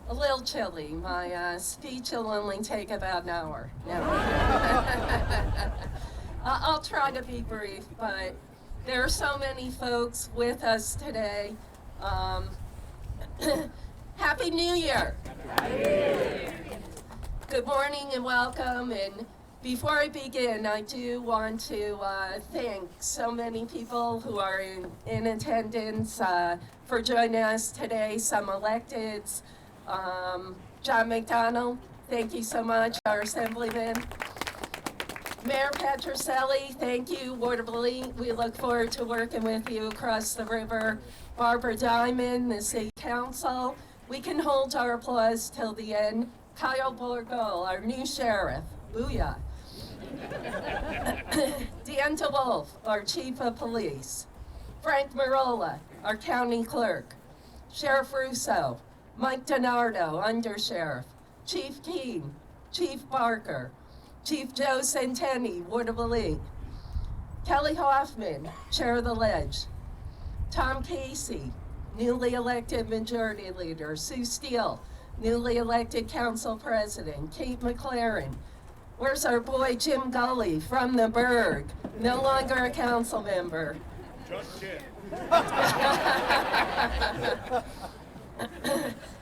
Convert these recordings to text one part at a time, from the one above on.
A little chilly. My speech will only take about an hour. No. I'll try to be brief, but there are so many folks with us today. Happy New Year! Happy New Year! Good morning and welcome. And before I begin, I do want to thank so many people who are in attendance for joining us today, some electeds. John McDonald, thank you so much, our Assemblyman. Mayor Petroselli, thank you. Ward of Lee, we look forward to working with you across the river. Barbara Diamond, the City Council. We can hold our applause till the end. Kyle Borgol, our new sheriff. Booyah. Dan DeWolf, our Chief of Police. Frank Marola, our County Clerk. Sheriff Russo, Mike DiNardo, Undersheriff. Chief Keene, Chief Barker. Chief Joe Centeni, Ward of Lee. Kelly Hoffman, Chair of the Ledge. Tom Casey, newly elected Majority Leader. Sue Steele, newly elected Council President. Kate McLaren. Where's our boy Jim Gully from the Berg? No longer a council member. Just Jim.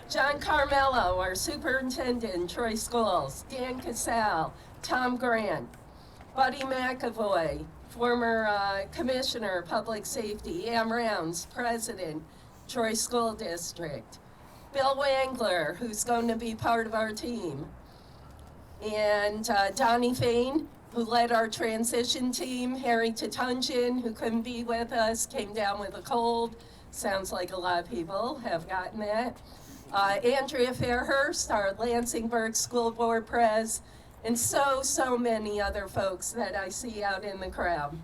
John Carmella, our Superintendent, Troy Schools. Dan Casale, Tom Grant. Buddy McAvoy, former Commissioner of Public Safety. Ann Rounds, President, Troy School District. Bill Wangler, who's going to be part of our team. And Donnie Fain, who led our transition team. Harry Tatunjian, who couldn't be with us, came down with a cold. Sounds like a lot of people have gotten that. Andrea Fairhurst, our Lansingburg School Board Pres, and so many other folks that I see out in the crowd.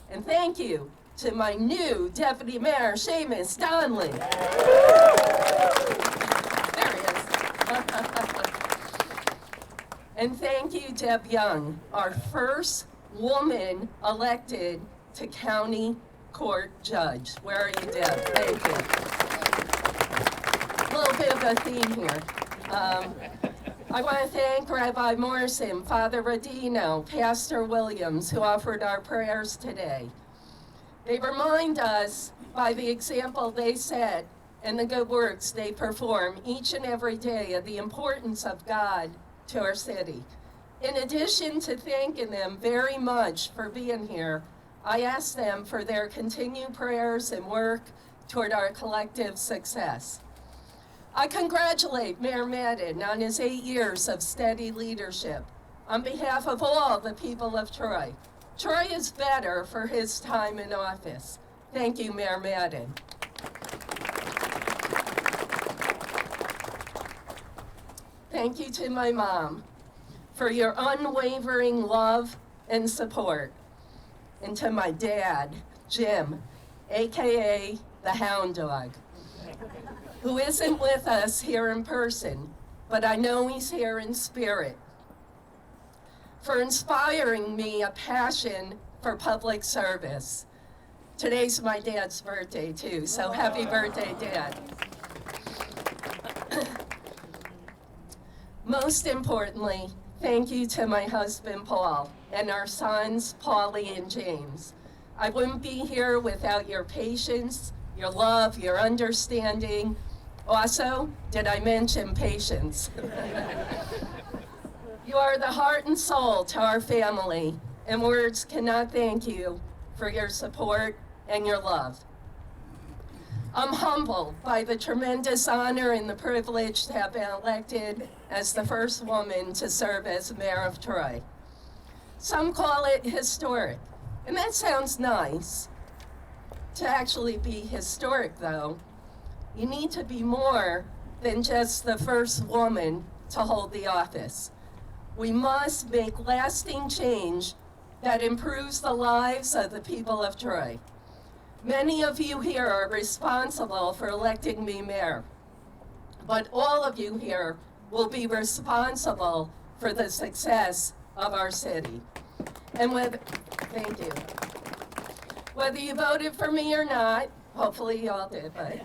And thank you to my new Deputy Mayor, Seamus Donnelly. There he is. And thank you, Deb Young, our first woman elected to County Court Judge. Where are you, Deb? Thank you. A little bit of a theme here. I want to thank Rabbi Morrison, Father Rodino, Pastor Williams, who offered our prayers today. They remind us by the example they set and the good works they perform each and every day of the importance of God to our city. In addition to thanking them very much for being here, I ask them for their continued prayers and work toward our collective success. I congratulate Mayor Madden on his 8 years of steady leadership. On behalf of all the people of Troy, Troy is better for his time in office. Thank you, Mayor Madden. Thank you to my mom for your unwavering love and support. And to my dad, Jim, AKA the Hound Dog, who isn't with us here in person, but I know he's here in spirit, for inspiring me a passion for public service. Today's my dad's birthday too, so happy birthday, Dad. Most importantly, thank you to my husband, Paul, and our sons, Paulie and James. I wouldn't be here without your patience, your love, your understanding. Also, did I mention patience? You are the heart and soul to our family, and words cannot thank you for your support and your love. I'm humbled by the tremendous honor and the privilege to have been elected as the first woman to serve as mayor of Troy. Some call it historic, and that sounds nice. To actually be historic, though, you need to be more than just the first woman to hold the office. We must make lasting change that improves the lives of the people of Troy. Many of you here are responsible for electing me mayor, but all of you here will be responsible for the success of our city. And thank you. Whether you voted for me or not, hopefully you all did, but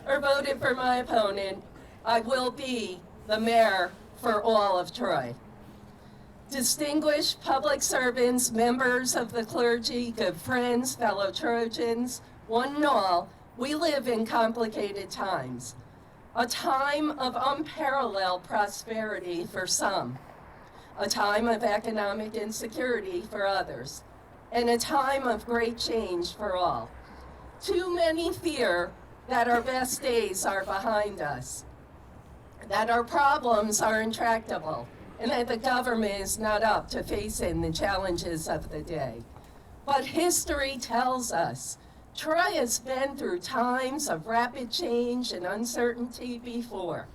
or voted for my opponent, I will be the mayor for all of Troy. Distinguished public servants, members of the clergy, good friends, fellow Trojans, one and all, we live in complicated times. A time of unparalleled prosperity for some, a time of economic insecurity for others, and a time of great change for all. Too many fear that our best days are behind us, that our problems are intractable, and that the government is not up to facing the challenges of the day. But history tells us Troy has been through times of rapid change and uncertainty before,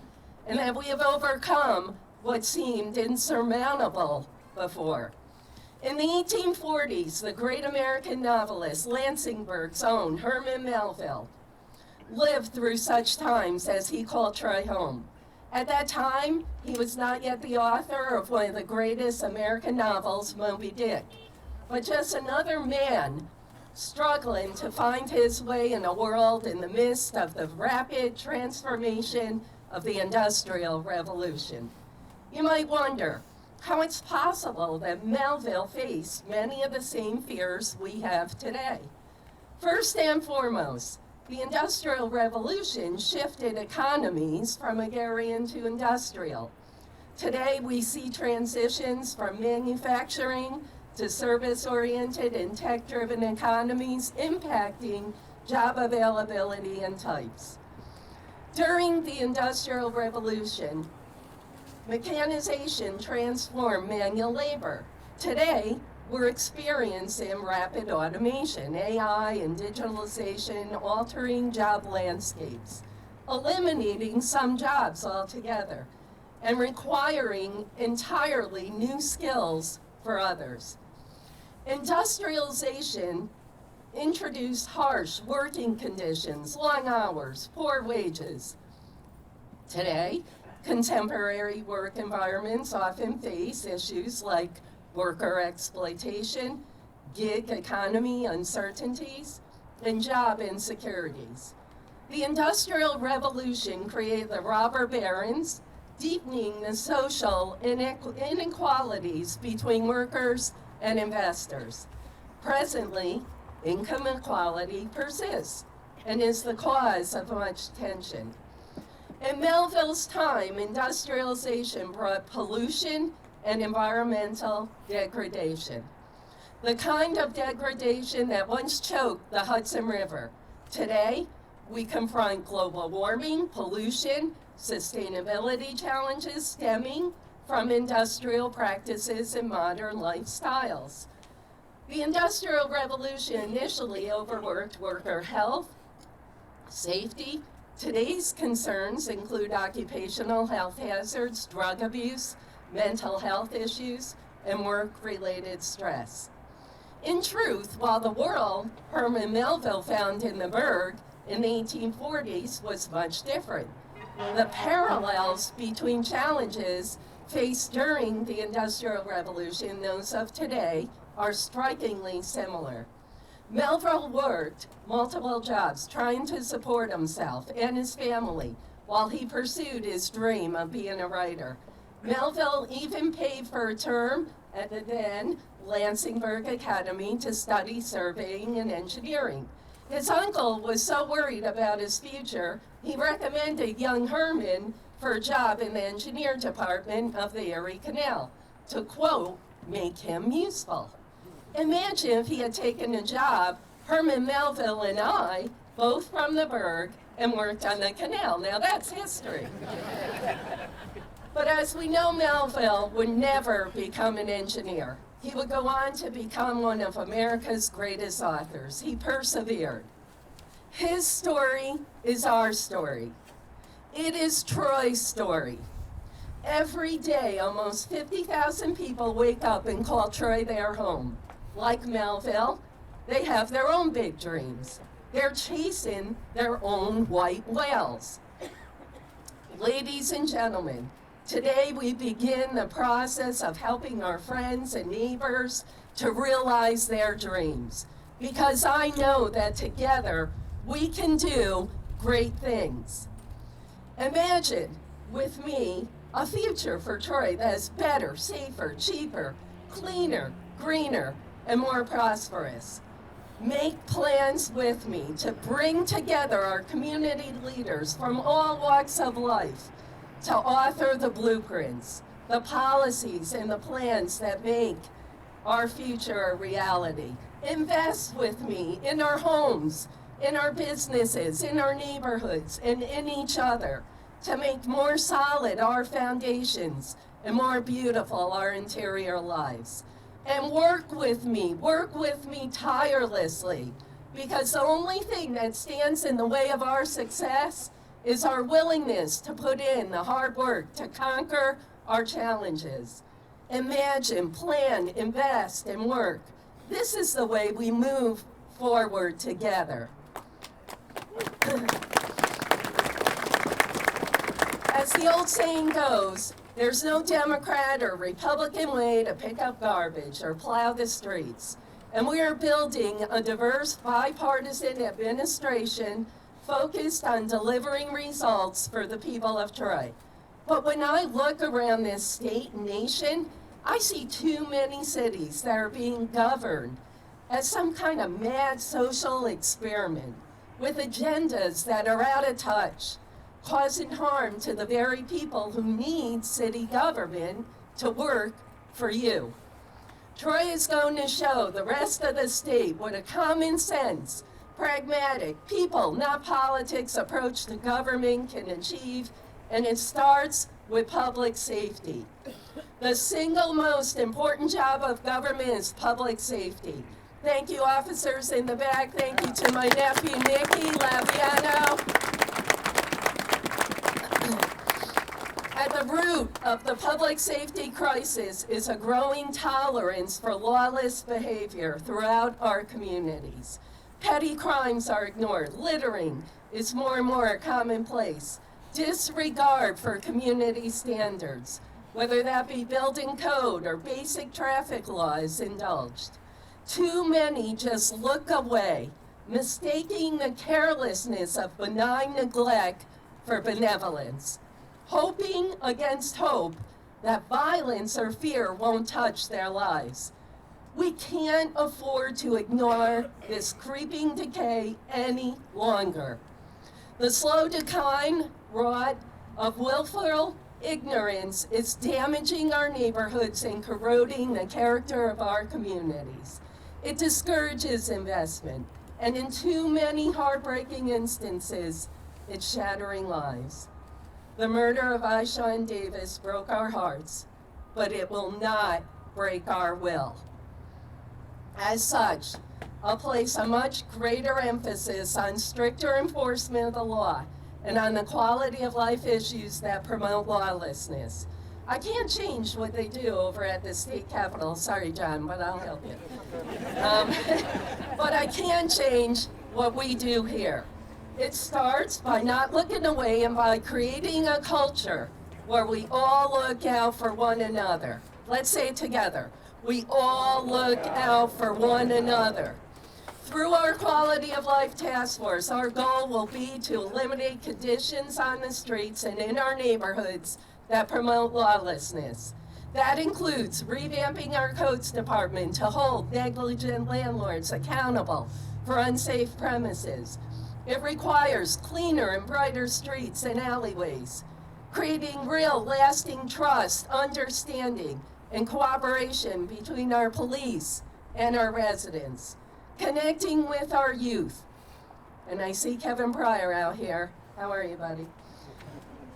and that we have overcome what seemed insurmountable before. In the 1840s, the great American novelist, Lansingburg's own Herman Melville, lived through such times as he called Troy home. At that time, he was not yet the author of one of the greatest American novels, Moby Dick, but just another man struggling to find his way in a world in the midst of the rapid transformation of the Industrial Revolution. You might wonder how it's possible that Melville faced many of the same fears we have today. First and foremost, the Industrial Revolution shifted economies from agrarian to industrial. Today, we see transitions from manufacturing to service-oriented and tech-driven economies impacting job availability and types. During the Industrial Revolution, mechanization transformed manual labor. Today, we're experiencing rapid automation, AI, and digitalization altering job landscapes, eliminating some jobs altogether, and requiring entirely new skills for others. Industrialization introduced harsh working conditions, long hours, poor wages. Today, contemporary work environments often face issues like worker exploitation, gig economy uncertainties, and job insecurities. The Industrial Revolution created the robber barons, deepening the social inequalities between workers and investors. Presently, income inequality persists and is the cause of much tension. In Melville's time, industrialization brought pollution and environmental degradation. The kind of degradation that once choked the Hudson River. Today, we confront global warming, pollution, sustainability challenges stemming from industrial practices and modern lifestyles. The Industrial Revolution initially overworked worker health, safety. Today's concerns include occupational health hazards, drug abuse, mental health issues, and work-related stress. In truth, while the world Herman Melville found in the Burg in the 1840s was much different, the parallels between challenges faced during the Industrial Revolution and those of today are strikingly similar. Melville worked multiple jobs trying to support himself and his family while he pursued his dream of being a writer. Melville even paid for a term at the then Lansingburg Academy to study surveying and engineering. His uncle was so worried about his future, he recommended young Herman for a job in the engineer department of the Erie Canal to, quote, make him useful. Imagine if he had taken a job, Herman Melville and I, both from the Burg, and worked on the canal. Now that's history. But as we know, Melville would never become an engineer. He would go on to become one of America's greatest authors. He persevered. His story is our story. It is Troy's story. Every day, almost 50,000 people wake up and call Troy their home. Like Melville, they have their own big dreams. They're chasing their own white whales. Ladies and gentlemen, today we begin the process of helping our friends and neighbors to realize their dreams, because I know that together we can do great things. Imagine, with me, a future for Troy that is better, safer, cheaper, cleaner, greener, and more prosperous. Make plans with me to bring together our community leaders from all walks of life to author the blueprints, the policies, and the plans that make our future a reality. Invest with me in our homes, in our businesses, in our neighborhoods, and in each other to make more solid our foundations and more beautiful our interior lives. And work with me tirelessly, because the only thing that stands in the way of our success is our willingness to put in the hard work to conquer our challenges. Imagine, plan, invest, and work. This is the way we move forward together. As the old saying goes, there's no Democrat or Republican way to pick up garbage or plow the streets. And we are building a diverse bipartisan administration focused on delivering results for the people of Troy. But when I look around this state and nation, I see too many cities that are being governed as some kind of mad social experiment with agendas that are out of touch, causing harm to the very people who need city government to work for you. Troy is going to show the rest of the state what a common sense, pragmatic, people, not politics approach to government can achieve, and it starts with public safety. The single most important job of government is public safety. Thank you, officers in the back. Thank you to my nephew, Nicky Laviano. At the root of the public safety crisis is a growing tolerance for lawless behavior throughout our communities. Petty crimes are ignored. Littering is more and more commonplace. Disregard for community standards, whether that be building code or basic traffic law, is indulged. Too many just look away, mistaking the carelessness of benign neglect for benevolence, hoping against hope that violence or fear won't touch their lives. We can't afford to ignore this creeping decay any longer. The slow decline wrought of willful ignorance is damaging our neighborhoods and corroding the character of our communities. It discourages investment, and in too many heartbreaking instances, it's shattering lives. The murder of Aisha and Davis broke our hearts, but it will not break our will. As such, I'll place a much greater emphasis on stricter enforcement of the law and on the quality of life issues that promote lawlessness. I can't change what they do over at the state capitol. Sorry, John, but I'll help you. But I can change what we do here. It starts by not looking away and by creating a culture where we all look out for one another. Let's say it together. We all look out for one another. Through our Quality of Life Task Force, our goal will be to eliminate conditions on the streets and in our neighborhoods that promote lawlessness. That includes revamping our codes department to hold negligent landlords accountable for unsafe premises. It requires cleaner and brighter streets and alleyways, creating real lasting trust, understanding, and cooperation between our police and our residents, connecting with our youth. And I see Kevin Pryor out here. How are you, buddy?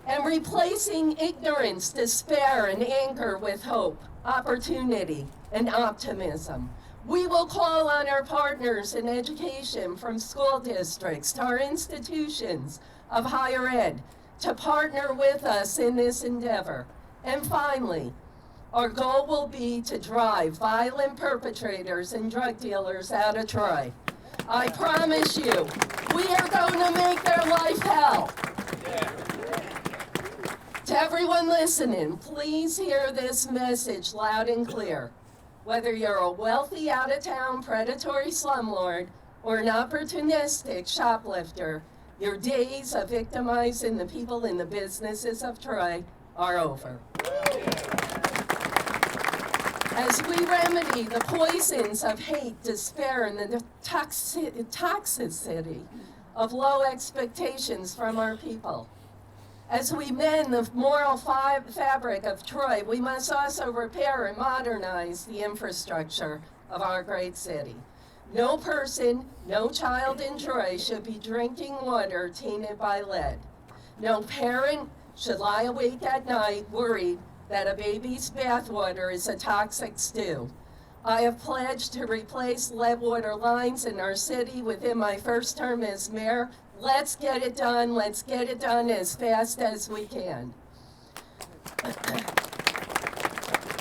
And replacing ignorance, despair, and anger with hope, opportunity, and optimism. We will call on our partners in education, from school districts to our institutions of higher ed, to partner with us in this endeavor. And finally, our goal will be to drive violent perpetrators and drug dealers out of Troy. I promise you, we are going to make their life hell. To everyone listening, please hear this message loud and clear. Whether you're a wealthy, out-of-town, predatory slumlord or an opportunistic shoplifter, Your days of victimizing the people and the businesses of Troy are over. As we remedy the poisons of hate, despair, and the toxicity of low expectations from our people. As we mend the moral fabric of Troy, we must also repair and modernize the infrastructure of our great city. No person, no child in Troy should be drinking water tainted by lead. No parent should lie awake at night worried that a baby's bathwater is a toxic stew. I have pledged to replace lead water lines in our city within my first term as mayor. Let's get it done. Let's get it done as fast as we can.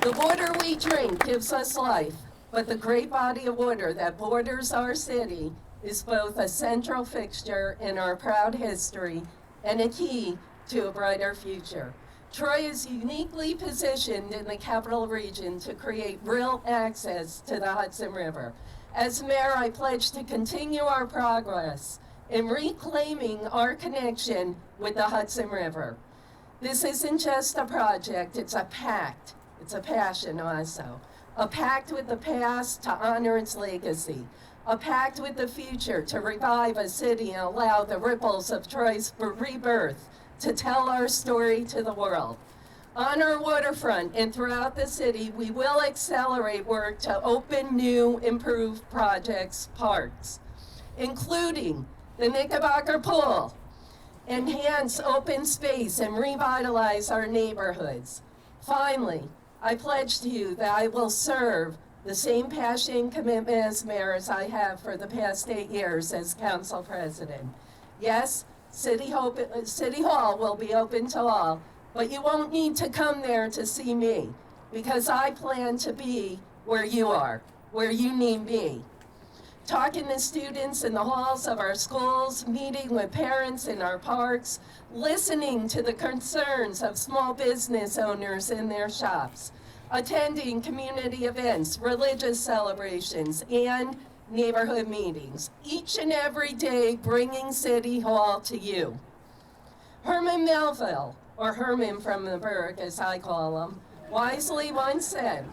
The water we drink gives us life, but the great body of water that borders our city is both a central fixture in our proud history and a key to a brighter future. Troy is uniquely positioned in the capital region to create real access to the Hudson River. As mayor, I pledge to continue our progress in reclaiming our connection with the Hudson River. This isn't just a project, it's a pact. It's a passion also. A pact with the past to honor its legacy. A pact with the future to revive a city and allow the ripples of Troy's rebirth to tell our story to the world. On our waterfront and throughout the city, we will accelerate work to open new, improved projects, parks, including the Knickerbocker Pool, enhance open space and revitalize our neighborhoods. Finally, I pledge to you that I will serve the same passion and commitment as mayor as I have for the past 8 years as council president. Yes, City Hall will be open to all, but you won't need to come there to see me because I plan to be where you are, where you need me. Talking to students in the halls of our schools, meeting with parents in our parks, listening to the concerns of small business owners in their shops, attending community events, religious celebrations, and neighborhood meetings, each and every day bringing City Hall to you. Herman Melville, or Herman from the Burg as I call him, wisely once said,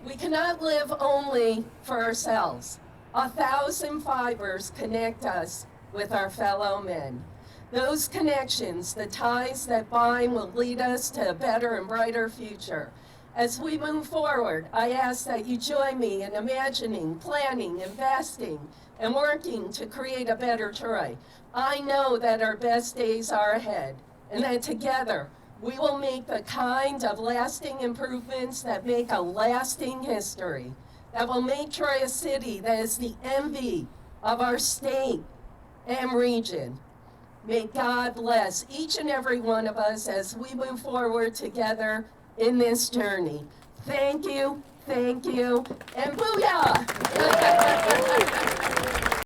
"We cannot live only for ourselves. 1,000 fibers connect us with our fellow men. Those connections, the ties that bind, will lead us to a better and brighter future. As we move forward, I ask that you join me in imagining, planning, investing, and working to create a better Troy. I know that our best days are ahead, and that together we will make the kind of lasting improvements that make a lasting history, that will make Troy a city that is the envy of our state and region. May God bless each and every one of us as we move forward together in this journey. Thank you, and booyah!